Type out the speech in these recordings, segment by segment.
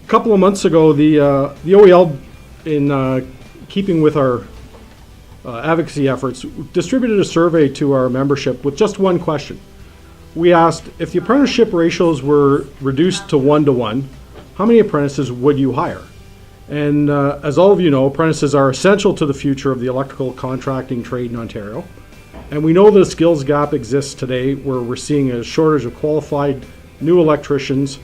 couple of months ago, the OEL, in keeping with our advocacy efforts, distributed a survey to our membership with just one question. We asked, if the apprenticeship ratios were reduced to 1-to-1, how many apprentices would you hire? And as all of you know, apprentices are essential to the future of the electrical contracting trade in Ontario. And we know that a skills gap exists today where we're seeing a shortage of qualified new electricians,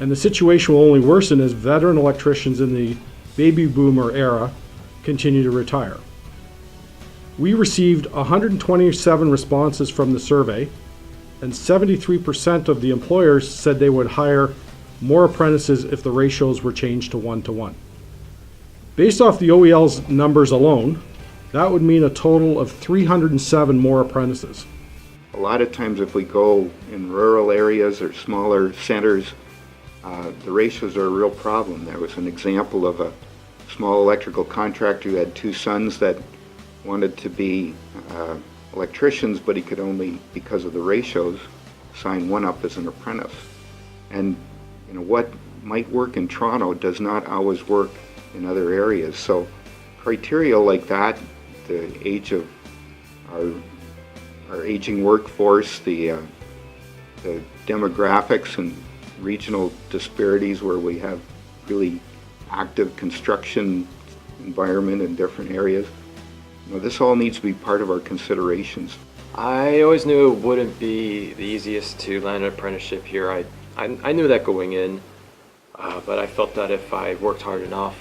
and the situation will only worsen as veteran electricians in the baby boomer era continue to retire. We received 127 responses from the survey, and 73% of the employers said they would hire more apprentices if the ratios were changed to 1-to-1. Based off the OEL's numbers alone, that would mean a total of 307 more apprentices. A lot of times if we go in rural areas or smaller centers, the ratios are a real problem. There was an example of a small electrical contractor who had two sons that wanted to be electricians, but he could only, because of the ratios, sign one up as an apprentice. And you know, what might work in Toronto does not always work in other areas. So criteria like that, the age of our aging workforce, the demographics and regional disparities where we have really active construction environment in different areas, you know, this all needs to be part of our considerations. I always knew it wouldn't be the easiest to land an apprenticeship here. I knew that going in, but I felt that if I worked hard enough,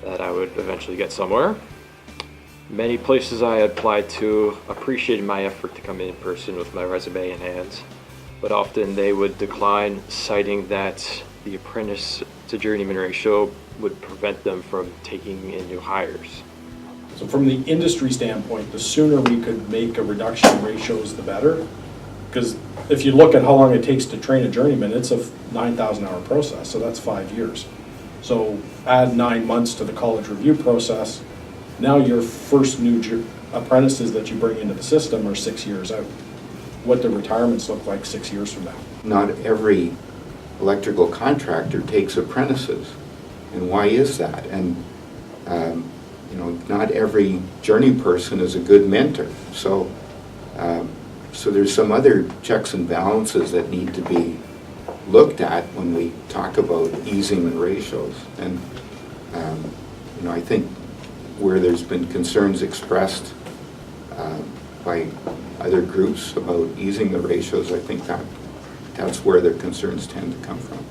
that I would eventually get somewhere. Many places I applied to appreciated my effort to come in person with my resume in hand, but often they would decline, citing that the apprentice to journeyman ratio would prevent them from taking in new hires. So from the industry standpoint, the sooner we could make a reduction in ratios, the better. Because if you look at how long it takes to train a journeyman, it's a 9,000-hour process, so that's 5 years. So add 9 months to the college review process. Now your first new apprentices that you bring into the system are 6 years out. What do retirements look like 6 years from now? Not every electrical contractor takes apprentices. And why is that? And you know, not every journey person is a good mentor. So so there's some other checks and balances that need to be looked at when we talk about easing the ratios. And you know, I think where there's been concerns expressed by other groups about easing the ratios, I think that's where their concerns tend to come from.